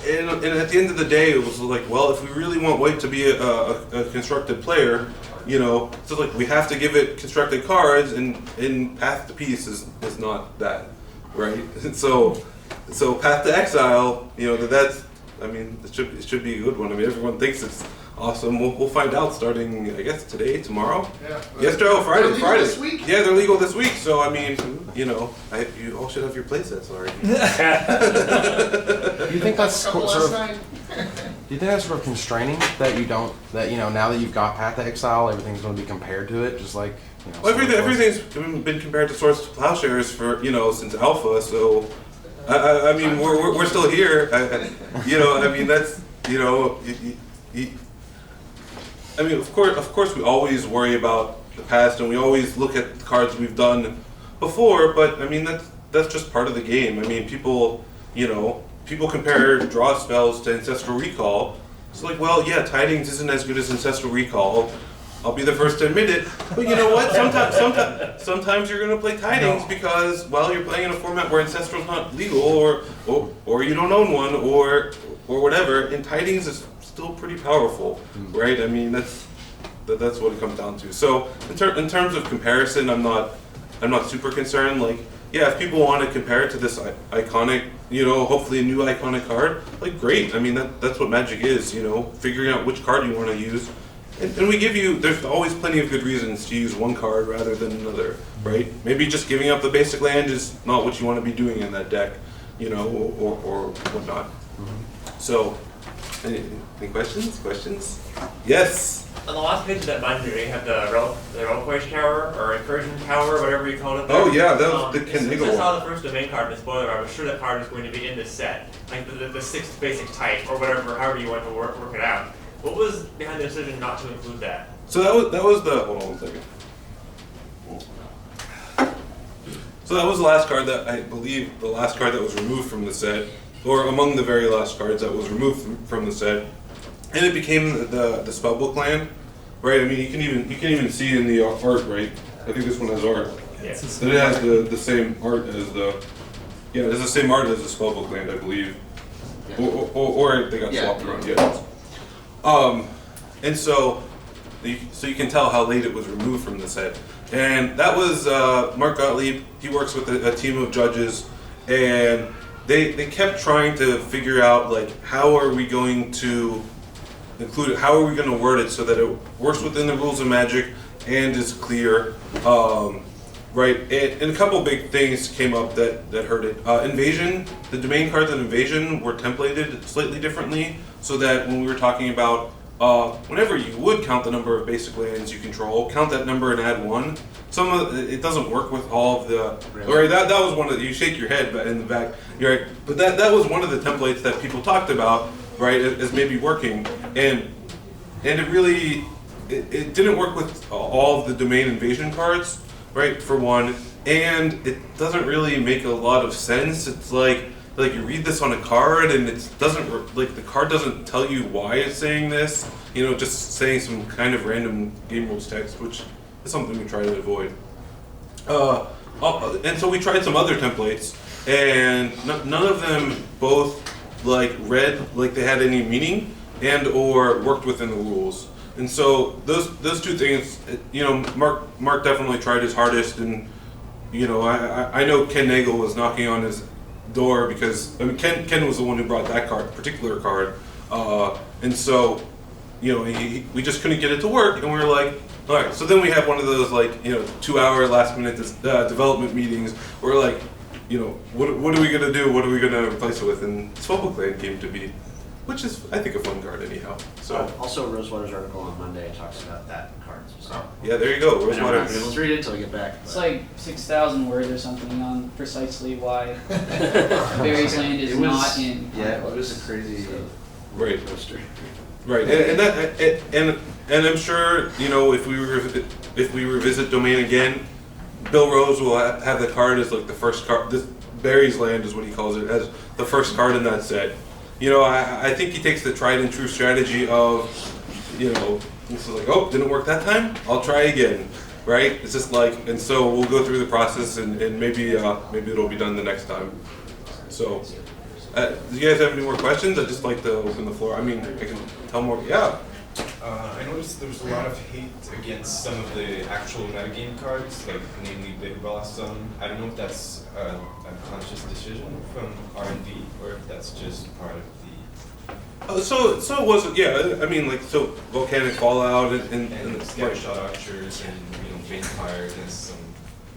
Speaker 2: And at the end of the day, it was like, well, if we really want White to be a constructed player, so like we have to give it constructed cards, and Path to Peace is not that, right? And so Path to Exile, that's, I mean, it should be a good one. I mean, everyone thinks it's awesome. We'll find out starting, I guess, today, tomorrow.
Speaker 1: Yeah.
Speaker 2: Friday.
Speaker 1: They're legal this week?
Speaker 2: Yeah, they're legal this week. So I mean, you all should have your playsets already.
Speaker 9: Do you think that's
Speaker 1: Couple
Speaker 9: sort
Speaker 1: last
Speaker 9: of?
Speaker 1: night.
Speaker 9: Do you think that's sort of constraining that you don't, that now that you've got Path to Exile, everything's going to be compared to it, just like
Speaker 2: Well, everything's been compared to Swords to Plowshares for since Alpha. So I mean, we're still here. I mean, that's I mean, of course, we always worry about the past, and we always look at the cards we've done before. But I mean, that's just part of the game. I mean, people compare draw spells to Ancestral Recall. It's like, well, yeah, Tidings isn't as good as Ancestral Recall. I'll be the first to admit it. But you know what? Sometimes you're going to play Tidings because, well, you're playing in a format where Ancestral's not legal, or you don't own one, or whatever. And Tidings is still pretty powerful, right? I mean, that's what it comes down to. So in terms of comparison, I'm not super concerned. Like, yeah, if people want to compare it to this iconic, hopefully a new iconic card, like, great. I mean, that's what Magic is, figuring out which card you want to use. And we give you, there's always plenty of good reasons to use one card rather than another, right? Maybe just giving up the basic land is not what you want to be doing in that deck, or whatnot. So, any questions? Yes?
Speaker 4: On the last page of that binder, they have the Reliquary Tower, or Incursion Tower, whatever you call it there.
Speaker 2: Oh yeah, that was the Ken
Speaker 4: Since
Speaker 2: Niggle
Speaker 4: I saw
Speaker 2: one.
Speaker 4: the first domain card in the spoiler, I was sure that card was going to be in this set. Like the sixth basic type, or whatever, however you want to work it out. What was behind the decision not to include that?
Speaker 2: So that was the, hold on 1 second. So that was the last card that, I believe, the last card that was removed from the set, or among the very last cards that was removed from the set. And it became the spellbook land, right? I mean, you can even see in the art, right? I think this one has art.
Speaker 4: Yeah.
Speaker 2: That it has the same art as it has the same art as the spellbook land, I believe. Or they got swapped around, yeah. And so you can tell how late it was removed from the set. And that was Mark Gottlieb. He works with a team of judges, and they kept trying to figure out, like, how are we going to include it? How are we going to word it so that it works within the rules of Magic and is clear? Right, and a couple big things came up that hurt it. Invasion, the domain cards in Invasion were templated slightly differently, so that when we were talking about whenever you would count the number of basic lands you control, count that number and add 1. It doesn't work with all of the. Right, that was one of you shake your head, but in the back, you're right. But that was one of the templates that people talked about, right, as maybe working, and it really it didn't work with all of the domain invasion cards. Right, for one, and it doesn't really make a lot of sense. It's like you read this on a card, and it doesn't, like, the card doesn't tell you why it's saying this. Just saying some kind of random game rules text, which is something we try to avoid. And so we tried some other templates, and none of them both read like they had any meaning and or worked within the rules. And so those two things, Mark definitely tried his hardest, and I know Ken Nagel was knocking on his door because Ken was the one who brought that particular card, and so we just couldn't get it to work, and we were like, all right. So then we have one of those 2-hour last minute development meetings where what are we gonna do? What are we gonna replace it with? And Spellbook Land came to be. which is I think a fun card anyhow. So
Speaker 6: Also, Rosewater's article on Monday talks about that card. So.
Speaker 2: yeah, there you go.
Speaker 6: I know
Speaker 2: Rosewater.
Speaker 6: I'm not able to read it until I get back.
Speaker 5: It's
Speaker 6: but-
Speaker 5: like 6,000 words or something on precisely why Barry's Land is
Speaker 6: It was-
Speaker 5: not in.
Speaker 6: Yeah, it was a crazy
Speaker 2: Right.
Speaker 6: poster.
Speaker 2: Right, and I'm sure if we revisit Domain again, Bill Rose will have the card as like the first card. This Barry's Land is what he calls it, as the first card in that set. I think he takes the tried and true strategy of, this is like, oh, didn't work that time, I'll try again, right? It's just like, and so we'll go through the process and maybe it'll be done the next time. So. Do you guys have any more questions? I'd just like to open the floor. I mean, I can tell more. Yeah.
Speaker 10: I noticed there was a lot of hate against some of the actual metagame cards, like namely Big Blossom. I don't know if that's a conscious decision from R&D or if that's just part of the.
Speaker 2: So it wasn't. Yeah. I mean, like so, Volcanic Fallout and
Speaker 10: Scattershot Archers and Banefire against some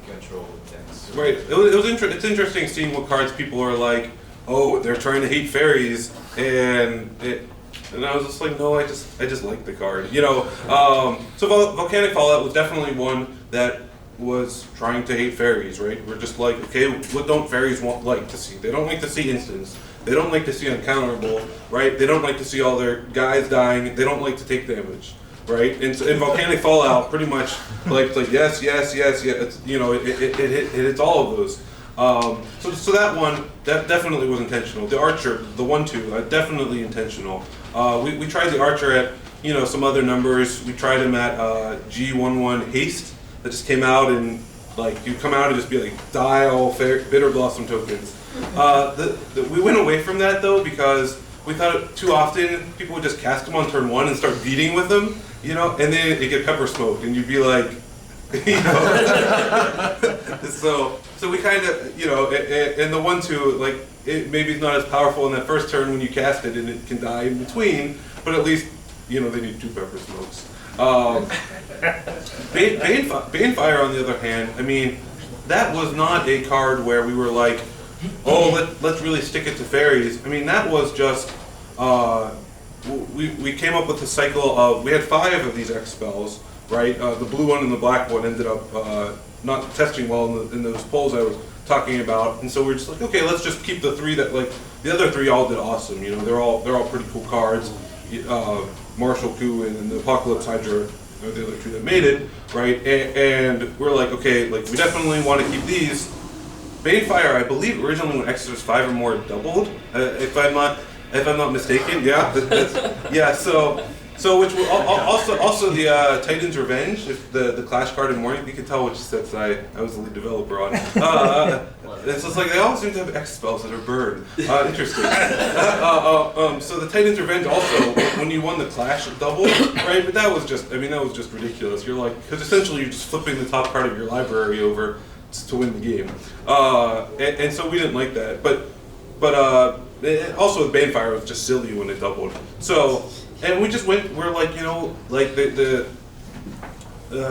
Speaker 10: control decks.
Speaker 2: right. It's interesting seeing what cards people are like. Oh, they're trying to hate fairies, and I was just like, no, I just like the card, So Volcanic Fallout was definitely one that was trying to hate fairies, right? We're just like, okay, what don't fairies like to see? They don't like to see instants. They don't like to see uncounterable, right? They don't like to see all their guys dying. They don't like to take damage, right? And so in Volcanic Fallout, pretty much like yes. It's, it hits all of those. So that one, that definitely was intentional. The Archer, the 1/2, definitely intentional. We tried the Archer at, some other numbers. We tried him at G11 Haste that just came out and like you come out and just be like die all Bitter Blossom tokens. We went away from that though because we thought too often people would just cast them on turn 1 and start beating with them, and then it get pepper smoked and you'd be like, So we kind of, and the 1/2, like, it maybe it's not as powerful in that first turn when you cast it and it can die in between, but at least, they need 2 pepper smokes. Banefire, on the other hand, I mean, that was not a card where we were like, oh, let's really stick it to fairies. I mean, that was just, we came up with a cycle of, we had 5 of these X spells, right? The blue one and the black one ended up not testing well in those polls I was talking about, and so we're just like, okay, let's just keep the 3 that like the other 3 all did awesome. They're all pretty cool cards. Martial Coup and the Apocalypse Hydra are the other 2 that made it, right? And we're like, okay, like we definitely want to keep these. Banefire, I believe originally when X was 5 or more doubled, if I'm not mistaken. Yeah, yeah. So which will also the Titan's Revenge, if the Clash card in Morning, you can tell which sets I was the lead developer on. It's just like they all seem to have X spells that are burned. Interesting. So the Titan's Revenge also, when you won the Clash, it doubled, right? But that was just ridiculous. You're like, because essentially you're just flipping the top card of your library over to win the game, and so we didn't like that. But also with Banefire, it was just silly when it doubled. So. And we just we're like, like the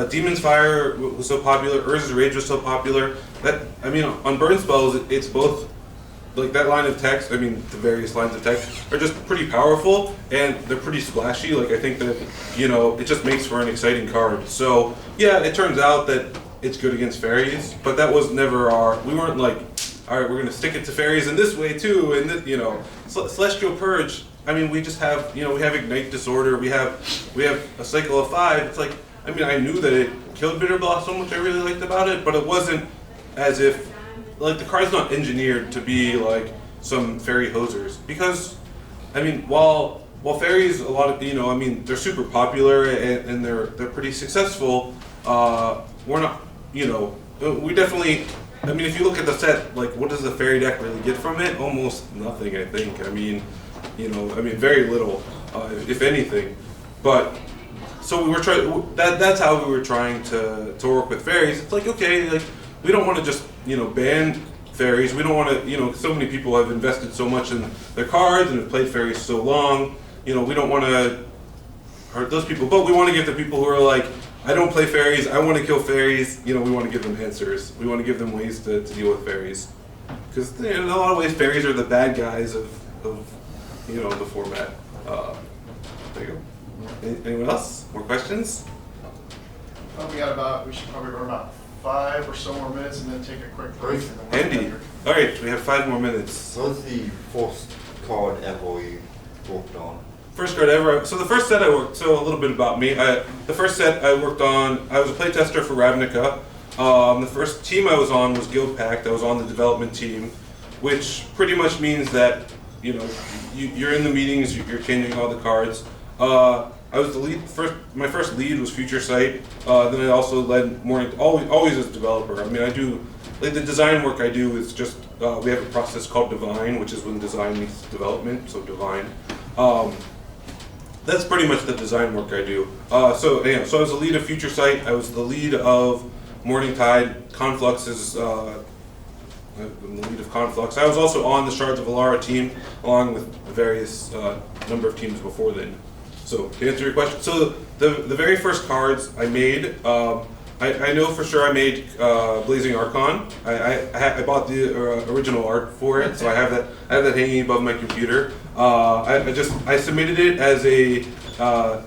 Speaker 2: Demon's Fire was so popular, Urza's Rage was so popular, that, I mean, on burn spells, it's both, like that line of text, I mean, the various lines of text are just pretty powerful, and they're pretty splashy, like I think that, it just makes for an exciting card. So, yeah, it turns out that it's good against fairies, but that was never we weren't like, alright, we're gonna stick it to fairies in this way too, and Celestial Purge, I mean, we just have, we have Ignite Disorder, we have a cycle of 5. It's like, I mean, I knew that it killed Bitter Blossom, which I really liked about it, but it wasn't as if, like, the card's not engineered to be like some fairy hosers. Because, I mean, while fairies, a lot of, I mean, they're super popular and they're pretty successful, we're not, we definitely, I mean, if you look at the set, like, what does the fairy deck really get from it? Almost nothing, I think. I mean, very little, if anything. But so we were trying. That's how we were trying to work with fairies. It's like, okay, like we don't want to just ban fairies. We don't want to, so many people have invested so much in their cards and have played fairies so long. We don't want to hurt those people, but we want to give the people who are like, I don't play fairies. I want to kill fairies. We want to give them answers. We want to give them ways to deal with fairies, because in a lot of ways, fairies are the bad guys of the format. There you go. Anyone else? More questions?
Speaker 1: We should probably run about 5 or so more minutes and then take a quick break. and then we'll
Speaker 2: Andy.
Speaker 1: get
Speaker 2: All right, we have 5 more minutes.
Speaker 11: What's the first card ever you worked on?
Speaker 2: First card ever. So the first set I worked. So a little bit about me. The first set I worked on. I was a playtester for Ravnica. The first team I was on was Guild Pact. I was on the development team, which pretty much means that you're in the meetings. You're changing all the cards. I was the lead. My first lead was Future Sight. Then I also led morning. Always as a developer. I mean, I do like the design work I do is just we have a process called Divine, which is when design meets development. So Divine. That's pretty much the design work I do. So I was the lead of Future Sight. I was the lead of Morning Tide. Conflux is I'm the lead of Conflux. I was also on the Shards of Alara team, along with various number of teams before then. So to answer your question, so the very first cards I made, I know for sure I made Blazing Archon. I bought the original art for it, so I have that hanging above my computer. I submitted it as a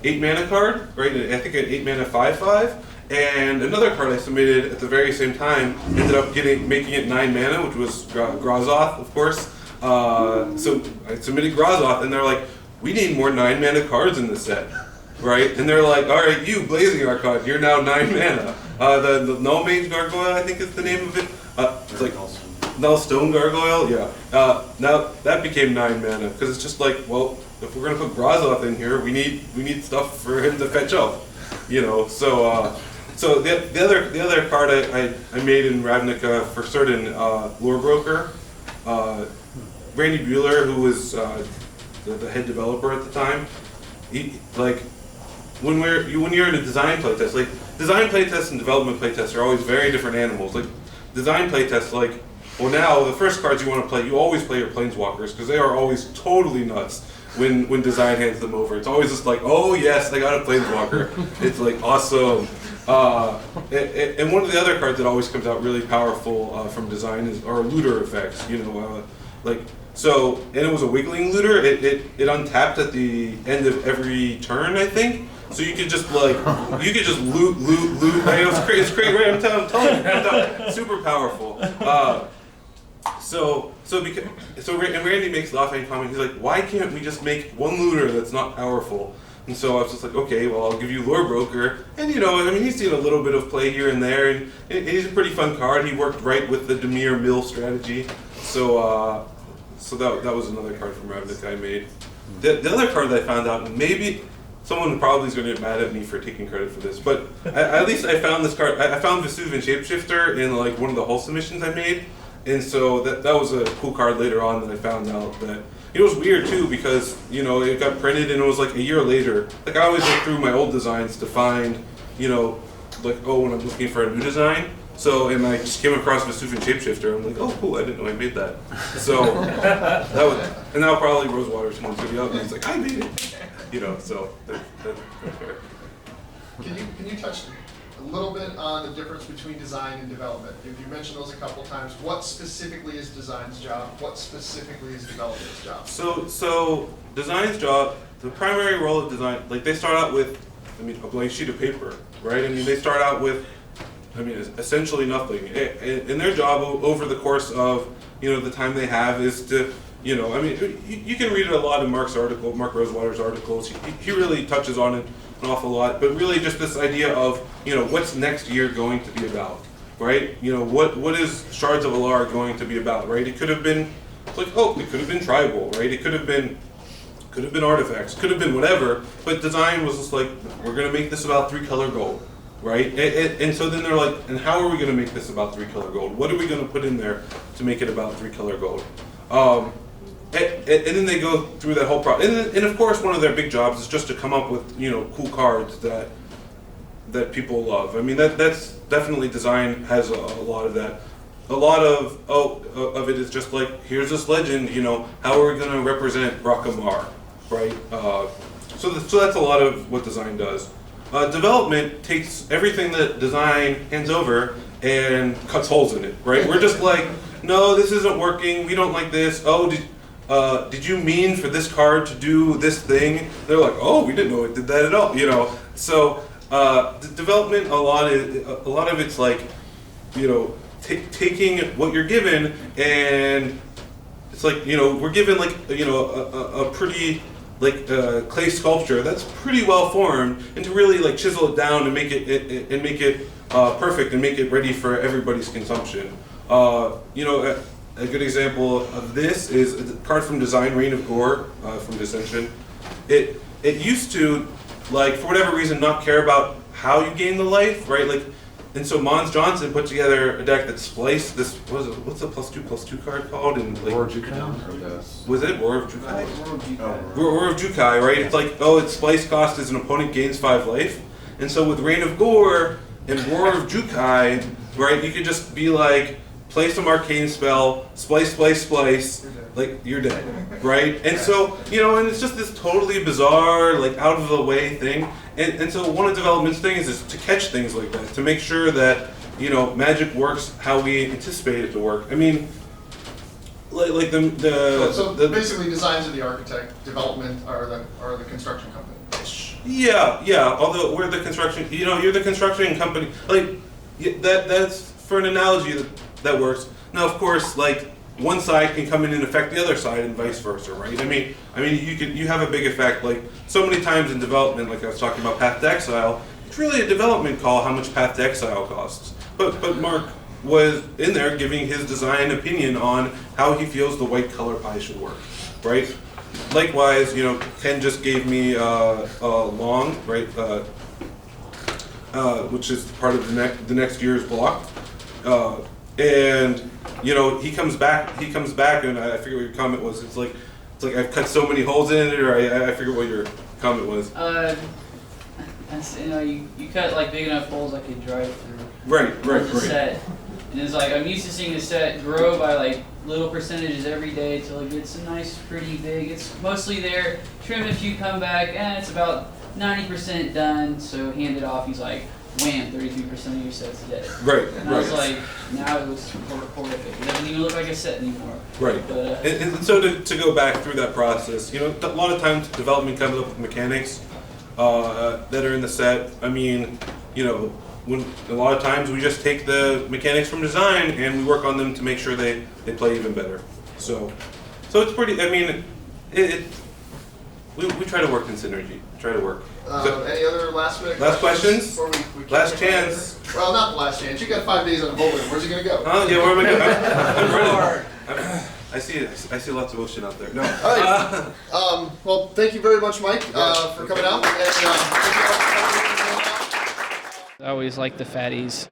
Speaker 2: 8 mana card, right? I think an 8 mana 5/5, and another card I submitted at the very same time ended up making it 9 mana, which was Grazoth, of course. So I submitted Grazoth, and they're like, we need more 9 mana cards in this set, right? And they're like, all right, you Blazing Archon, you're now 9 mana. The Null Mage Gargoyle, I think is the name of it. It's like Null Stone Gargoyle, yeah. Now that became 9 mana because it's just like, well, if we're gonna put Grazoth in here, we need stuff for him to fetch up, So the other card I made in Ravnica for certain Lore Broker, Randy Bueller, who was the head developer at the time, when you're in a design playtest, like design playtests and development playtests are always very different animals. Like design playtests, now the first cards you want to play, you always play your planeswalkers because they are always totally nuts when design hands them over. It's always just like, oh yes, I got a planeswalker. It's like awesome. And one of the other cards that always comes out really powerful from design are looter effects. So, and it was a wiggling looter. It untapped at the end of every turn, I think. So you could just loot. It's great, right? I'm telling you, super powerful. And Randy makes the offhand comment. He's like, why can't we just make one looter that's not powerful? And so I was just like, okay, well, I'll give you Lore Broker. And he's seen a little bit of play here and there, and he's a pretty fun card. He worked right with the Dimir Mill strategy. So that was another card from Ravnica I made. The other card that I found out, and maybe someone probably is going to get mad at me for taking credit for this, but at least I found this card. I found Vesuvian Shapeshifter in one of the Hull submissions I made, and so that was a cool card later on that I found out that. It was weird too because it got printed and it was like a year later. Like I always look through my old designs to find, when I'm looking for a new design. So and I just came across Vesuvian Shapeshifter. I'm like, oh cool, I didn't know I made that. So and now probably Rosewater's going to be up and he's like, I made it. So that's fair.
Speaker 1: Can you touch a little bit on the difference between design and development? If you mentioned those a couple times, what specifically is design's job? What specifically is development's job?
Speaker 2: So design's job, the primary role of design, they start out with, a blank sheet of paper, right? They start out with, essentially nothing. And their job over the course of, the time they have is to, you can read it a lot in Mark Rosewater's articles. He really touches on it an awful lot, but really just this idea of, what's next year going to be about, right? What is Shards of Alara going to be about, right? It could have been, it could have been tribal, right? It could have been artifacts, could have been whatever, but design was just like, we're going to make this about 3-color gold, right? And so then they're like, and how are we going to make this about 3-color gold? What are we going to put in there to make it about 3-color gold? And then they go through that whole process. And of course, one of their big jobs is just to come up with cool cards that people love. That's definitely design has a lot of that. A lot of it is just like, here's this legend. How are we going to represent Rakamar, right? So that's a lot of what design does. Development takes everything that design hands over and cuts holes in it, right? We're just like, no, this isn't working. We don't like this. did you mean for this card to do this thing? They're like, oh, we didn't know it did that at all, you know. So the development, a lot of it's like, you know, taking what you're given, and it's like, you know, we're given like, you know, a pretty like clay sculpture that's pretty well formed, and to really like chisel it down and make it perfect and make it ready for everybody's consumption. You know, a good example of this is a card from Design, Reign of Gore, from Dissension. It used to, like, for whatever reason, not care about how you gain the life, right? Like, and so Mons Johnson put together a deck that spliced this. What's the +2/+2 card called? And like,
Speaker 9: War of Jukai?
Speaker 2: was it War of Jukai?
Speaker 5: World Jukai.
Speaker 2: War of Jukai, right? It's like, oh, its splice cost is an opponent gains 5 life, and so with Reign of Gore and War of Jukai, right, you could just be like, play some arcane spell, splice, like, you're dead, right? And so, you know, and it's just this totally bizarre, like, out of the way thing. And so one of development's things is to catch things like that, to make sure that, you know, Magic works how we anticipate it to work. I mean, like
Speaker 1: So basically, designs are the architect, development are the construction company.
Speaker 2: Yeah. Although we're the construction, you know, you're the construction company. Like, that's for an analogy that works. Now, of course, like, one side can come in and affect the other side, and vice versa, right? I mean, you have a big effect. Like, so many times in development, like I was talking about Path to Exile, it's really a development call how much Path to Exile costs. But Mark was in there giving his design opinion on how he feels the white color pie should work, right? Likewise, you know, Ken just gave me long, right, which is part of the next year's block, and you know, he comes back, and I forget what your comment was. It's like I've cut so many holes in it, or I forget what your comment was.
Speaker 5: You know, you cut like big enough holes I could drive through.
Speaker 2: Right.
Speaker 5: The set. And it's like, I'm used to seeing the set grow by like little percentages every day till it gets a nice, pretty big. It's mostly there. Trim if you come back, and it's about 90% done. So hand it off. He's like, wham, 33% of your set's dead.
Speaker 2: Right.
Speaker 5: And I was like, now it looks horrific. It doesn't even look like a set anymore.
Speaker 2: Right.
Speaker 5: But,
Speaker 2: and so to go back through that process, you know, a lot of times development comes up with mechanics that are in the set. I mean, you know, when a lot of times we just take the mechanics from design and we work on them to make sure they play even better. So it's pretty. I mean, we try to work in synergy. Try to work.
Speaker 1: Any other last minute
Speaker 2: questions?
Speaker 1: Before we kick
Speaker 2: Last
Speaker 1: it
Speaker 2: chance.
Speaker 1: right? Well, not the last chance. You got 5 days on the boat. Where's he gonna go?
Speaker 2: Oh yeah, where am I going? I'm ready. I see lots of ocean out there. No.
Speaker 1: All right. Well, thank you very much, Mike, for coming out. And, thank you all for coming out.
Speaker 5: I always like the fatties.